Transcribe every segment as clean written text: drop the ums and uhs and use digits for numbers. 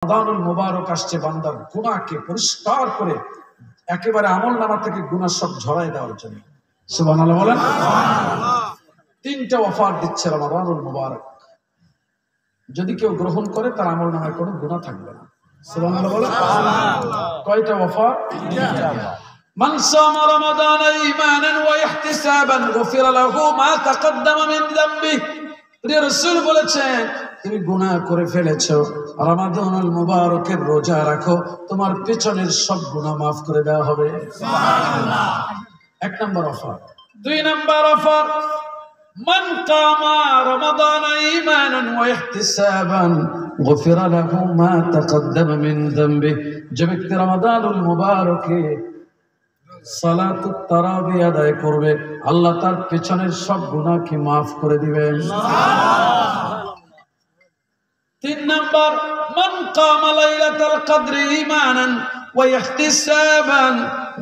রমাদানুল মুবারক আসছে, বান্দার গুনাহকে পরিষ্কার করে একেবারে আমলনামা থেকে গুনাহ সব ঝরাই দেওয়ার জন্য। সুবহানাল্লাহ বলেন। তিনটা অফার দিচ্ছে রমাদানুল মুবারক। যদি কেউ গ্রহণ করে তার আমলনামায় কোনো গুনাহ থাকবে না। সুবহানাল্লাহ বলেন। কয়টা অফার? মান সামা রমাদান ঈমানান ওয়া ইহতিসাবান গুফিরা লাহু মা তাকদ্দামা মিন যামবি। প্রিয় রাসূল বলেছেন, তুমি গুনাহ করে ফেলেছো, রমাদানুল মুবারকের রোজা রাখো, তোমার পেছনের সব গুনাহ maaf করে দেওয়া হবে। সুবহানাল্লাহ। এক নম্বর অফার। দুই নম্বর অফার, মান কামা রমাদান ঈমানান ওয়া ইহতিসাবান গুফিরা লাহু মা তাকদ্দামা মিন যামবি। যে ব্যক্তি রমাদানুল মুবারকে সালাতুত তারাবি আদায় করবে, আল্লাহ তার পেছনের সব গুনাহকে maaf করে দিবেন। সুবহানাল্লাহ। তিন নাম্বার, মান কামা লাইলাতুল কদরি ঈমানান ওয়া ইহতিসাবান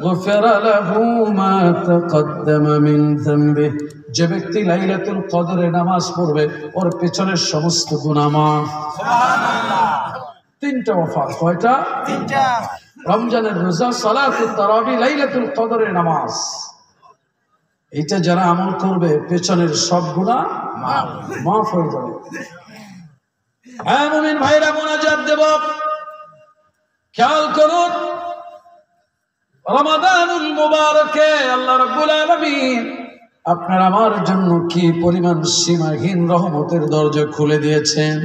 গুফিরা লাহু মা তাকদ্দামা মিন যামবি। যে ব্যক্তি লাইলাতুল কদরে নামাজ পড়বে, ওর পেছনের সমস্ত গুনাহ maaf। সুবহানাল্লাহ। তিনটা অফার। কয়টা? তিনটা। রমজানের রোজা, সালাতুত তারাবি, লাইলাতুল কদরের নামাজ, এটা যারা আমল করবে পেছনের সব গুনাহ maaf হয়ে যাবে। হ্যাঁ মুমিন ভাইরা, মুনাজাত দেব, খেয়াল করুন। রমাদানুল মুবারকে আল্লাহ রাব্বুল আলামিন আপনার আমার জন্য কি পরিমাণ সীমাহীন রহমতের দরজা খুলে দিয়েছেন।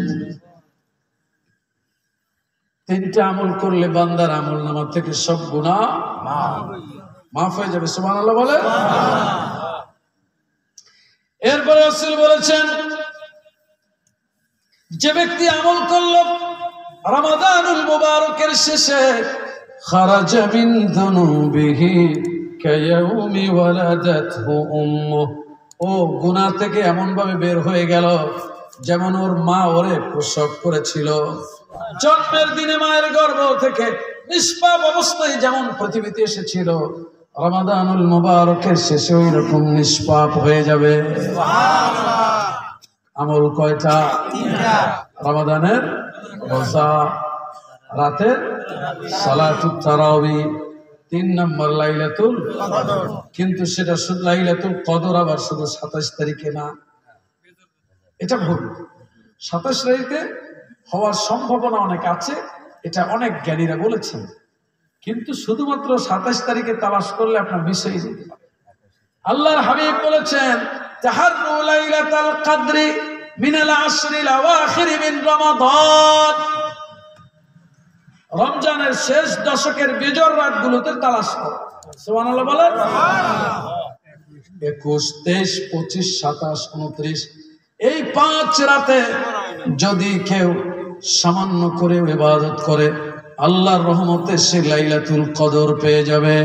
তিনটা আমল করলে বান্দার আমলনামা থেকে সব গুনাহ maaf হয়ে যাবে। সুবহানাল্লাহ বলে। এরপরে রাসূল বলেছেন, যে ব্যক্তি আমল করল রমাদানুল মুবারকের শেষে, খারাজা মিন যুনুবিহি কায়াউমি ওয়ালাদাতহু উম্মুহ। ও গুনাহ থেকে এমন ভাবে বের হয়ে গেল যেমন ওর মা ওরে প্রসব করেছিল। জন্মের দিনে মায়ের গর্ভ থেকে নিষ্পাপ অবস্থায় যেমন পৃথিবীতে এসেছিল, রমাদানুল মুবারকের শেষে ওই রকম নিষ্পাপ হয়ে যাবে। সুবহানাল্লাহ। আমল কয়টা? তিনটা। রমাদানের রোজা, রাতের সালাতুত তারাবি, তিন নম্বর লাইলাতুল কদর। কিন্তু সেটা শুধু লাইলাতুল কদর আবার শুধু 27 তারিখে না, এটা ভুল। 27 তারিখে হওয়ার সম্ভাবনা অনেক আছে, এটা অনেক জ্ঞানীরা বলেছেন। কিন্তু শুধুমাত্র 27 তারিখে তালাশ করলে আপনার বিষয় যেতে পারে। আল্লাহর হাবিব বলেছেন, তাহাররু লাইলাতুল কদরি মিনাল আশরিল আওয়াখির মিন রমাদান। রমজানের শেষ দশকের বিজোড় রাতগুলোতে তালাশ করো। সুবহানাল্লাহ বলেন। 21, 23, 25, 27, 29 এই 5 রাতে যদি কেউ সামান্য করে ইবাদত করে, আল্লাহর রহমতে সে লাইলাতুল কদর পেয়ে যাবে।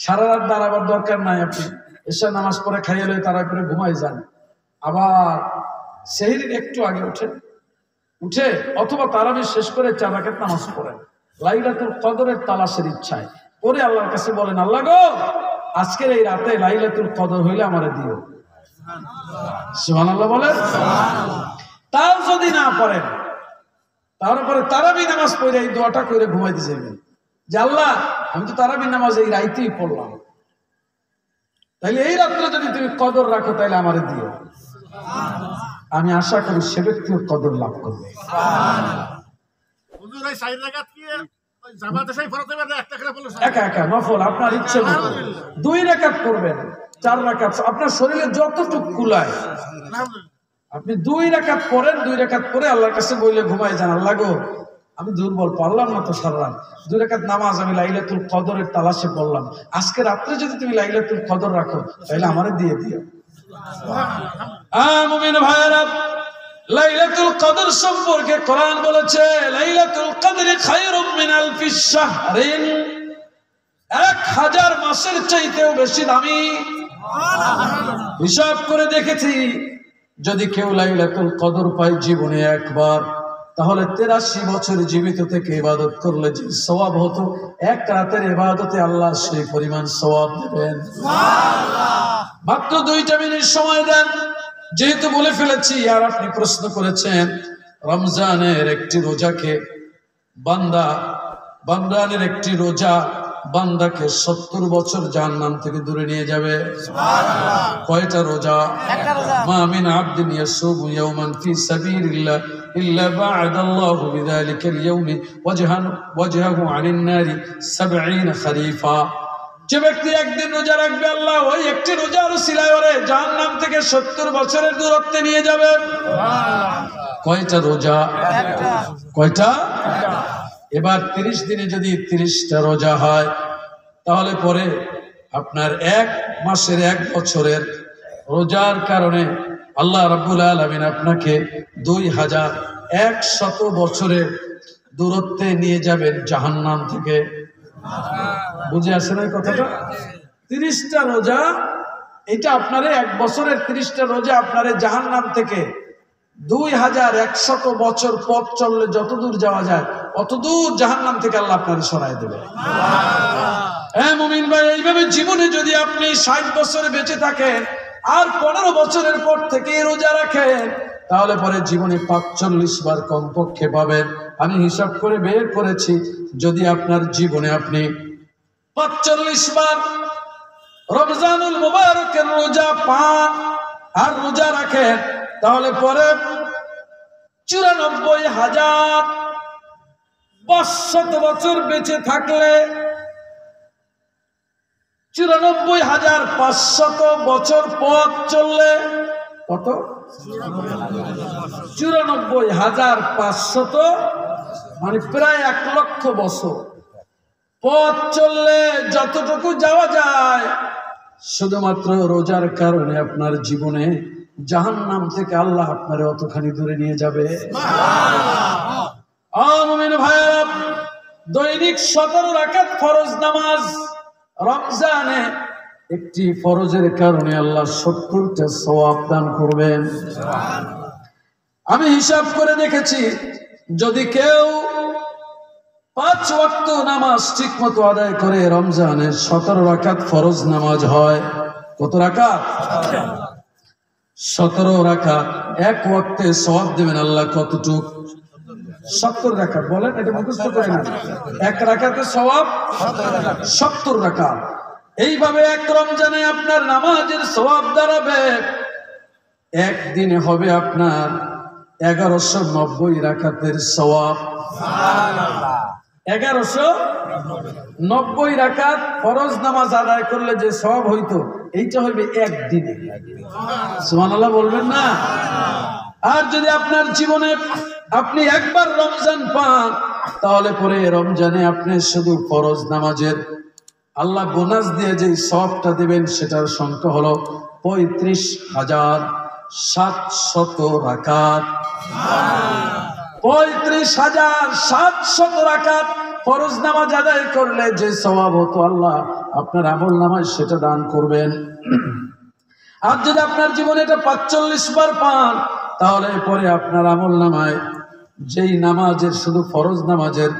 সারা রাত দাঁড়াবার দরকার নাই। আপনি এশা নামাজ পড়ে খাইয়ে লয়ে তারপরে ঘুমাই যান, আবার সেহরির একটু আগে উঠে অথবা তারাবি শেষ করে 4 রাকাত নামাজ পড়েন, লাইলাতুল কদরের তালাশের ইচ্ছায় পরে আল্লাহর কাছে বলেন, আল্লাহ গো, আজকের এই রাতে লাইলাতুল কদর হইলে আমারে দিও। সুবহানাল্লাহ বলেন। তাও যদি না পড়েন, তারপরে তারাবি নামাজ পড়ে এই দোয়াটা করে ঘুমাইতে যাবেন যে, আল্লাহ আমি তো তারাবি নামাজ এই রাইতেই পড়লাম, তাইলে এই রাত্রে যদি তুমি কদর রাখো তাইলে আমারে দিও। আমি আশা করি সে ব্যক্তিও কদর লাভ করবে। একা একা নফল আপনার ইচ্ছে মতো 2 রাকাত করবেন, 4 রাকাত আপনার শরীরে যতটুকু কুলায় আপনি 2 রাকাত পড়েন। 2 রাকাত পরে আল্লাহর কাছে বইলে ঘুমাই যান, আল্লাহ গো আমি দুর্বল, পারলাম না তো সারা রাত, 2 রাকাত নামাজ আমি লাইলাতুল কদরের তালাশে পড়লাম, আজকে রাত্রে যদি তুমি লাইলাতুল কদর রাখো তাহলে আমারে দিয়ে দিও। মুমিন ভাইরা, লাইলাতুল কদর সম্পর্কে কোরআন বলেছে, লাইলাতুল কদরি খায়রুম মিন আলফিশ শাহরিন। 1000 মাসের চাইতেও বেশি দামি। হিসাব করে দেখেছি, যদি কেউ লাইলাতুল কদর পায় জীবনে একবার, তাহলে 83 বছর জীবিত থেকে ইবাদত করলে যে সওয়াব হতো, 1 রাতের ইবাদতে আল্লাহ সেই পরিমাণ সওয়াব দেবেন। সুবহানাল্লাহ। মাত্র 2টা মিনিট সময় দেন, যেহেতু বলে ফেলেছি আর আপনি প্রশ্ন করেছেন, রমজানের একটি রোজাকে বান্দানের একটি রোজা বান্দাকে 70 বছর জাহান্নাম থেকে দূরে নিয়ে যাবে। কয়টা রোজা? মা মিন আবদিন ইয়াসুমু ইয়াওমান ফি সাবিলিল্লাহ ইল্লা বা'দাল্লাহু বিযালিকাল ইয়াওমি ওয়াজহাহু আনিন নারি 70 খরিফা। যে ব্যক্তি একদিন রোজা রাখবে, আল্লাহ ওই একটি রোজার উসিলায় ওরে জাহান্নাম থেকে 70 বছরের দূরত্বে নিয়ে যাবে। কয়টা রোজা? কয়টা? এবার 30 দিনে যদি 30টা রোজা হয়, তাহলে পরে আপনার 1 মাসের 1 বছরের রোজার কারণে আল্লাহ রাব্বুল আলামিন আপনাকে 2100 বছরের দূরত্বে নিয়ে যাবেন জাহান্নাম থেকে। বুঝে আসে না কথাটা? 30টা রোজা, এটা আপনার 1 বছরের 30টা রোজা আপনারে জাহান্নাম থেকে 2100 বছর পথ চললে যতদূর যাওয়া যায় অতদূর জাহান্নাম থেকে আল্লাহ আপনারে সরাই দেবে। হ্যাঁ মুমিন ভাই, এইভাবে জীবনে যদি আপনি 60 বছর বেঁচে থাকেন আর 15 বছরের পর থেকে রোজা রাখেন, তাহলে পরে জীবনে 45 বার কমপক্ষে পাবেন। আমি হিসাব করে বের করেছি, যদি আপনার জীবনে আপনি 45 বার রমজানুল মুবারকের রোজা পান আর রোজা রাখেন, তাহলে পরে 94,500 বছর বেঁচে থাকলে 94,500 বছর পথ চললে কত? 94,500, মানে প্রায় 1 লক্ষ বছর পথ চললে যতটুকু যাওয়া যায়, শুধুমাত্র রোজার কারণে আপনার জীবনে জাহান্নাম থেকে আল্লাহ আপনারে অতখানি দূরে নিয়ে যাবে। মুমিন ভাইরা, দৈনিক 17 রাকাত ফরজ নামাজ রমজানে একটি ফরজের কারণে আল্লাহ 70টা সওয়াব দান করবেন। আমি হিসাব করে দেখেছি, যদি কেউ 5 ওয়াক্ত নামাজ ঠিক মতো আদায় করে রমজানে 17 রাকাত ফরজ নামাজ হয়। কত রাকাত? 17 রাকাত। 1 ওয়াক্তে সওয়াব দেবেন আল্লাহ কতটুক? 70 রাকাত। বলেন, এটা মুখস্থ করে না। 1 রাকাতে সওয়াব 70 রাকাত। এইভাবে 1 রমজানে আপনার নামাজের সওয়াব দাঁড়াবে, একদিনে হবে আপনার 1190 রাকাতের সওয়াব। 1190 রাকাত ফরজ নামাজ আদায় করলে যে সওয়াব হইতো, এইটা হইবে একদিনে। সুবহানাল্লাহ বলবেন না? আর যদি আপনার জীবনে আপনি একবার রমজান পান, তাহলে পরে রমজানে আপনি শুধু ফরজ নামাজের আল্লাহ বোনাস দিয়ে যে সওয়াবটা দিবেন, সেটার সংখ্যা হলো 35,700 রাকাত। 35,700 রাকাত ফরজ নামাজ আদায় করলে যে সওয়াব হতো, আল্লাহ আপনার আমল নামায় সেটা দান করবেন। আর যদি আপনার জীবনে এটা 45 বার পান, তাহলে পরে আপনার আমল নামায় যেই নামাজের, শুধু ফরজ নামাজের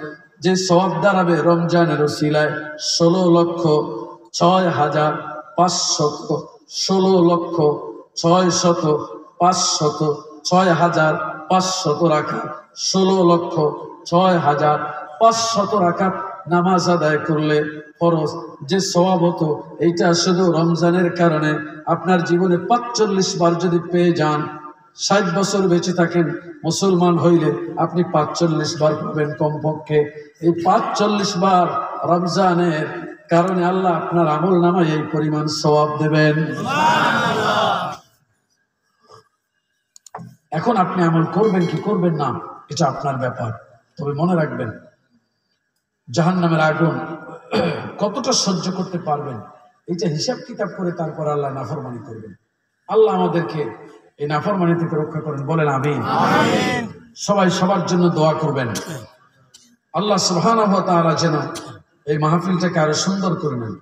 যে সওয়াব দাঁড়াবে রমজানের উসিলায় 16,06,500, 16,06,500 রাকাত, 16,06,500 রাকাত নামাজ আদায় করলে ফরজ যে সওয়াব হতো, এইটা শুধু রমজানের কারণে আপনার জীবনে 45 বার যদি পেয়ে যান, 60 বছর বেঁচে থাকেন মুসলমান হইলে আপনি 45 বার পাবেন কমপক্ষে। এই 45 বার রমজানের কারণে আল্লাহ আপনার আমল নামায় এই পরিমাণ সওয়াব দেবেন। এখন আপনি আমল করবেন কি করবেন না, এটা আপনার ব্যাপার। তবে মনে রাখবেন, জাহান্নামের আগুন কতটা সহ্য করতে পারবেন, এটা হিসাব কিতাব করে তারপর আল্লাহ নাফরমানি করবেন। আল্লাহ আমাদেরকে এই নাফরমানি থেকে রক্ষা করেন, বলেন আমিন। সবাই সবার জন্য দোয়া করবেন, আল্লাহ সুবহানাহু ওয়া তাআলা যেন এই মাহফিলটাকে আরো সুন্দর করে নেন।